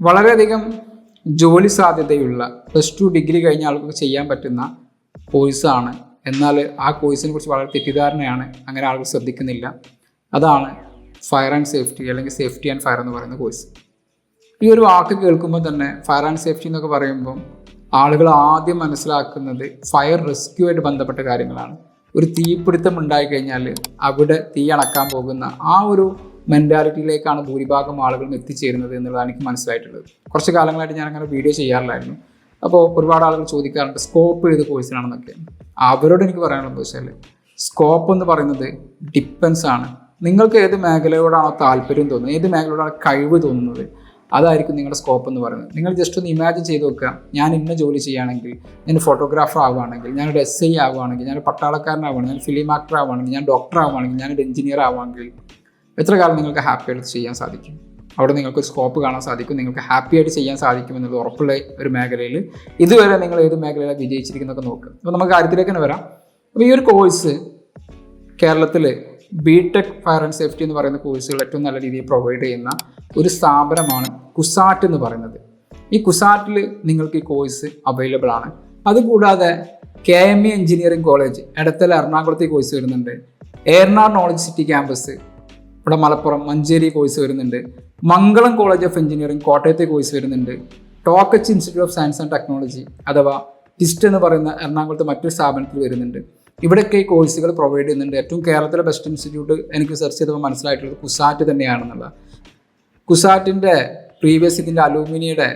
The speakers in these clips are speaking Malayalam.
വളരെയധികം ജോലി സാധ്യതയുള്ള +2 ഡിഗ്രി കഴിഞ്ഞ ആൾക്ക് ചെയ്യാൻ പറ്റുന്ന കോഴ്സാണ്. എന്നാൽ ആ കോഴ്സിനെ കുറിച്ച് വളരെ തെറ്റിദ്ധാരണയാണ്, അങ്ങനെ ആളുകൾ ശ്രദ്ധിക്കുന്നില്ല. അതാണ് ഫയർ ആൻഡ് സേഫ്റ്റി അല്ലെങ്കിൽ സേഫ്റ്റി ആൻഡ് ഫയർ എന്ന് പറയുന്ന കോഴ്സ്. ഈ ഒരു വാക്ക് കേൾക്കുമ്പോൾ തന്നെ ഫയർ ആൻഡ് സേഫ്റ്റി എന്നൊക്കെ പറയുമ്പം ആളുകൾ ആദ്യം മനസ്സിലാക്കുന്നത് ഫയർ റെസ്ക്യൂ ആയിട്ട് ബന്ധപ്പെട്ട കാര്യങ്ങളാണ്. ഒരു തീപിടുത്തം ഉണ്ടായിക്കഴിഞ്ഞാൽ അവിടെ തീ അണക്കാൻ പോകുന്ന ആ ഒരു മെൻറ്റാലിറ്റിയിലേക്കാണ് ഭൂരിഭാഗം ആളുകളും എത്തിച്ചേരുന്നത് എന്നുള്ളതാണ് എനിക്ക് മനസ്സിലായിട്ടുള്ളത്. കുറച്ച് കാലങ്ങളായിട്ട് ഞാൻ അങ്ങനെ വീഡിയോ ചെയ്യാറില്ലായിരുന്നു. അപ്പോൾ ഒരുപാട് ആളുകൾ ചോദിക്കാറുണ്ട് സ്കോപ്പ് ഏത് കോഴ്സിനാണെന്നൊക്കെ. അവരോട് എനിക്ക് പറയാനുള്ളത് വെച്ചാൽ സ്കോപ്പ് എന്ന് പറയുന്നത് ഡിപ്പെൻസ് ആണ്. നിങ്ങൾക്ക് ഏത് മേഖലയോടാണോ താല്പര്യം തോന്നുന്നത്, ഏത് മേഖലയോടാണ് കഴിവ് തോന്നുന്നത്, അതായിരിക്കും നിങ്ങളുടെ സ്കോപ്പ് എന്ന് പറയുന്നത്. നിങ്ങൾ ജസ്റ്റ് ഒന്ന് ഇമാജിൻ ചെയ്ത് നോക്കുക, ഞാൻ ഇന്ന ജോലി ചെയ്യുകയാണെങ്കിൽ, ഞാൻ ഫോട്ടോഗ്രാഫർ ആവുകയാണെങ്കിൽ, ഞാനൊരു SI ആവുകയാണെങ്കിൽ, ഞാനൊരു പട്ടാളക്കാരനാവുകയാണെങ്കിൽ, ഞാൻ ഫിലിം ആക്ടർ ആവുകയാണെങ്കിൽ, ഞാൻ ഡോക്ടർ ആവുകയാണെങ്കിൽ, ഞാനൊരു എഞ്ചിനീയർ ആവുകയാണെങ്കിൽ എത്ര കാലം നിങ്ങൾക്ക് ഹാപ്പി ആയിട്ട് ചെയ്യാൻ സാധിക്കും? അവിടെ നിങ്ങൾക്കൊരു സ്കോപ്പ് കാണാൻ സാധിക്കും, നിങ്ങൾക്ക് ഹാപ്പി ആയിട്ട് ചെയ്യാൻ സാധിക്കും എന്നുള്ളത് ഉറപ്പുള്ള ഒരു മേഖലയിൽ ഇതുവരെ നിങ്ങൾ ഏത് മേഖലയിലാണ് വിജയിച്ചിരിക്കുന്നതൊക്കെ നോക്കുക. അപ്പോൾ നമുക്ക് കാര്യത്തിലേക്ക് തന്നെ വരാം. അപ്പോൾ ഈ ഒരു കോഴ്സ് കേരളത്തിൽ BTech ഫയർ ആൻഡ് സേഫ്റ്റി എന്ന് പറയുന്ന കോഴ്സുകൾ ഏറ്റവും നല്ല രീതിയിൽ പ്രൊവൈഡ് ചെയ്യുന്ന ഒരു സ്ഥാപനമാണ് കുസാറ്റ് എന്ന് പറയുന്നത്. ഈ കുസാറ്റിൽ നിങ്ങൾക്ക് ഈ കോഴ്സ് അവൈലബിൾ ആണ്. അതുകൂടാതെ KME എഞ്ചിനീയറിംഗ് കോളേജ് എടത്തല എറണാകുളത്ത് ഈ കോഴ്സ് വരുന്നുണ്ട്. ഏർനാട് നോളജ് സിറ്റി ക്യാമ്പസ് ഇവിടെ മലപ്പുറം മഞ്ചേരി കോഴ്സ് വരുന്നുണ്ട്. മംഗളം കോളേജ് ഓഫ് എഞ്ചിനീയറിംഗ് കോട്ടയത്തെ കോഴ്സ് വരുന്നുണ്ട്. Toc H institute of science and technology അഥവാ ടിസ്റ്റ് എന്ന് പറയുന്ന എറണാകുളത്ത് മറ്റൊരു സ്ഥാപനത്തിൽ വരുന്നുണ്ട്. ഇവിടെയൊക്കെ ഈ കോഴ്സുകൾ പ്രൊവൈഡ് ചെയ്യുന്നുണ്ട്. ഏറ്റവും കേരളത്തിലെ ബെസ്റ്റ് ഇൻസ്റ്റിറ്റ്യൂട്ട് എനിക്ക് സെർച്ച് ചെയ്തപ്പോൾ മനസ്സിലായിട്ടുള്ളത് കുസാറ്റ് തന്നെയാണെന്നുള്ളത്. കുസാറ്റിൻ്റെ പ്രീവിയസ് ഇതിൻ്റെ അലൂമിനിയുടെ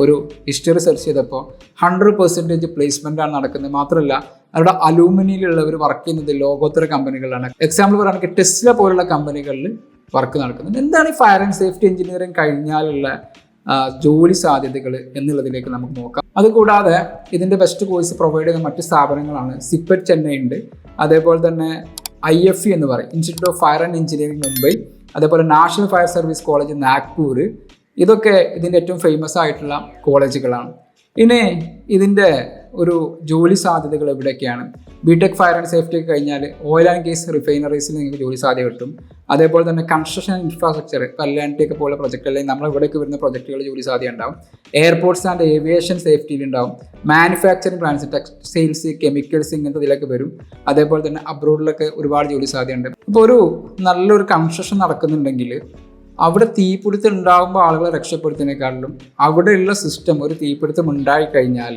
ഒരു ഹിസ്റ്ററി സെർച്ച് ചെയ്തപ്പോൾ 100% പ്ലേസ്മെൻ്റാണ് നടക്കുന്നത്. മാത്രമല്ല അവരുടെ അലൂമിനിയിലുള്ളവർ വർക്ക് ചെയ്യുന്നത് ലോകോത്തര കമ്പനികളിലാണ്. എക്സാമ്പിൾ പറയുകയാണെങ്കിൽ ടെസ്ല പോലുള്ള കമ്പനികളിൽ വർക്ക് നടക്കുന്നുണ്ട്. എന്താണ് ഈ ഫയർ ആൻഡ് സേഫ്റ്റി എഞ്ചിനീയറിംഗ് കഴിഞ്ഞാലുള്ള ജോലി സാധ്യതകൾ എന്നുള്ളതിലേക്ക് നമുക്ക് നോക്കാം. അതുകൂടാതെ ഇതിൻ്റെ ബെസ്റ്റ് കോഴ്സ് പ്രൊവൈഡ് ചെയ്യുന്ന മറ്റ് സ്ഥാപനങ്ങളാണ് സിപ്പറ്റ് ചെന്നൈ ഉണ്ട്, അതേപോലെ തന്നെ IFE എന്ന് പറയും institute of fire and engineering Mumbai, അതേപോലെ national fire service college Nagpur. ഇതൊക്കെ ഇതിൻ്റെ ഏറ്റവും ഫേമസ് ആയിട്ടുള്ള കോളേജുകളാണ്. ഇനി ഇതിൻ്റെ ഒരു ജോലി സാധ്യതകൾ എവിടെയൊക്കെയാണ്? BTech ഫയർ ആൻഡ് സേഫ്റ്റി ഒക്കെ കഴിഞ്ഞാൽ ഓയിൽ ആൻഡ് ഗ്യാസ് റിഫൈനറീസിൽ നിങ്ങൾക്ക് ജോലി സാധ്യത കിട്ടും. അതേപോലെ തന്നെ കൺസ്ട്രക്ഷൻ ഇൻഫ്രാസ്ട്രക്ചർ കല്യാൺടി ഒക്കെ പോലെ പ്രൊജക്റ്റ് അല്ലെങ്കിൽ നമ്മൾ ഇവിടേക്ക് വരുന്ന പ്രൊജക്റ്റുകൾ ജോലി സാധ്യത ഉണ്ടാവും. എയർപോർട്ട്സ് ആൻഡ് ഏവിയേഷൻ സേഫ്റ്റിയിൽ ഉണ്ടാവും. മാനുഫാക്ചറിങ് പ്ലാന്റ്സ്, ടെക്സ്റ്റൈൽസ്, കെമിക്കൽസ് ഇങ്ങനത്തെ ഇതിലൊക്കെ വരും. അതേപോലെ തന്നെ അബ്രോഡിലൊക്കെ ഒരുപാട് ജോലി സാധ്യതയുണ്ട്. അപ്പോൾ ഒരു നല്ലൊരു കൺസ്ട്രക്ഷൻ നടക്കുന്നുണ്ടെങ്കിൽ അവിടെ തീപിടുത്തം ഉണ്ടാകുമ്പോൾ ആളുകളെ രക്ഷപ്പെടുത്തുന്നതിനേക്കാളും അവിടെയുള്ള സിസ്റ്റം ഒരു തീപിടുത്തം ഉണ്ടായിക്കഴിഞ്ഞാൽ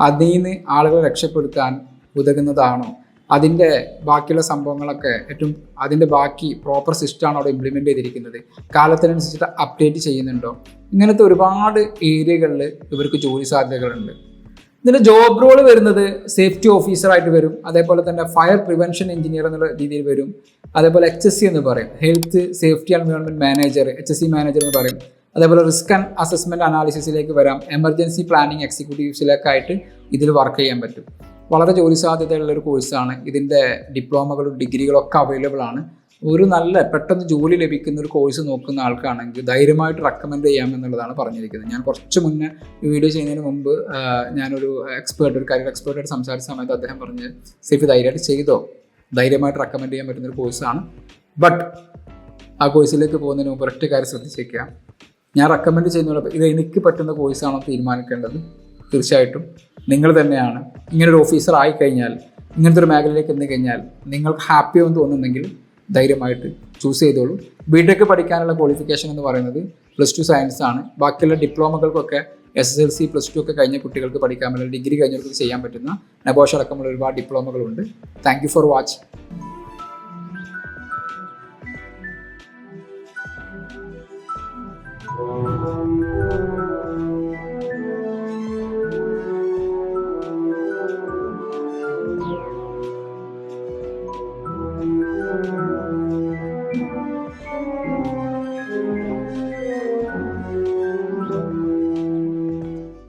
അതിൽ നിന്ന് ആളുകളെ രക്ഷപ്പെടുത്താൻ ഉതകുന്നതാണോ, അതിൻ്റെ ബാക്കിയുള്ള സംഭവങ്ങളൊക്കെ ഏറ്റവും അതിൻ്റെ ബാക്കി പ്രോപ്പർ സിസ്റ്റമാണോ അവിടെ ഇംപ്ലിമെൻറ്റ് ചെയ്തിരിക്കുന്നത്, കാലത്തിനനുസരിച്ചിട്ട് അപ്ഡേറ്റ് ചെയ്യുന്നുണ്ടോ, ഇങ്ങനത്തെ ഒരുപാട് ഏരിയകളിൽ ഇവർക്ക് ജോലി സാധ്യതകളുണ്ട്. ഇതിൻ്റെ ജോബ് റോൾ വരുന്നത് സേഫ്റ്റി ഓഫീസറായിട്ട് വരും. അതേപോലെ തന്നെ ഫയർ പ്രിവെൻഷൻ എഞ്ചിനീയർ എന്നുള്ള രീതിയിൽ വരും. അതേപോലെ HSE എന്ന് പറയും, health safety and environment manager, HSE manager എന്ന് പറയും. അതേപോലെ റിസ്ക് ആൻഡ് അസസ്മെൻറ്റ് അനാലിസിസിലേക്ക് വരാം. എമർജൻസി പ്ലാനിങ് എക്സിക്യൂട്ടീവ്സിലേക്കായിട്ട് ഇതിൽ വർക്ക് ചെയ്യാൻ പറ്റും. വളരെ ജോലി സാധ്യതയുള്ളൊരു കോഴ്സാണ്. ഇതിൻ്റെ ഡിപ്ലോമകളും ഡിഗ്രികളും ഒക്കെ അവൈലബിൾ ആണ്. ഒരു നല്ല പെട്ടെന്ന് ജോലി ലഭിക്കുന്ന ഒരു കോഴ്സ് നോക്കുന്ന ആൾക്കാണെങ്കിൽ ധൈര്യമായിട്ട് റെക്കമെൻഡ് ചെയ്യാമെന്നുള്ളതാണ് പറഞ്ഞിരിക്കുന്നത്. ഞാൻ കുറച്ച് മുന്നേ ഈ വീഡിയോ ചെയ്യുന്നതിന് മുമ്പ് ഞാനൊരു ഒരു കരിയർ എക്സ്പേർട്ടായിട്ട് സംസാരിച്ച സമയത്ത് അദ്ദേഹം പറഞ്ഞ് സേഫ് ധൈര്യമായിട്ട് ചെയ്തോ, ധൈര്യമായിട്ട് റെക്കമെൻഡ് ചെയ്യാൻ പറ്റുന്നൊരു കോഴ്സാണ്. ബട്ട് ആ കോഴ്സിലേക്ക് പോകുന്നതിന് മുമ്പ് ഒറ്റ കാര്യം ശ്രദ്ധിച്ചേക്കുക, ഞാൻ റെക്കമെൻഡ് ചെയ്യുന്നത് ഇത് എനിക്ക് പറ്റുന്ന കോഴ്സാണോ തീരുമാനിക്കേണ്ടത് തീർച്ചയായിട്ടും നിങ്ങൾ തന്നെയാണ്. ഇങ്ങനൊരു ഓഫീസർ ആയിക്കഴിഞ്ഞാൽ, ഇങ്ങനത്തെ ഒരു മേഖലയിലേക്ക് എത്തിക്കഴിഞ്ഞാൽ നിങ്ങൾക്ക് ഹാപ്പി ആണെന്ന് തോന്നുന്നെങ്കിൽ ധൈര്യമായിട്ട് ചൂസ് ചെയ്തോളൂ. BTech പഠിക്കാനുള്ള ക്വാളിഫിക്കേഷൻ എന്ന് പറയുന്നത് +2 സയൻസ് ആണ്. ബാക്കിയുള്ള ഡിപ്ലോമകൾക്കൊക്കെ SSLC +2 ഒക്കെ കഴിഞ്ഞ കുട്ടികൾക്ക് പഠിക്കാൻ പറ്റുന്ന, ഡിഗ്രി കഴിഞ്ഞവർക്ക് ചെയ്യാൻ പറ്റുന്ന നബോഷ് അടക്കമുള്ള ഒരുപാട് ഡിപ്ലോമകളുണ്ട്. Thank you for watch.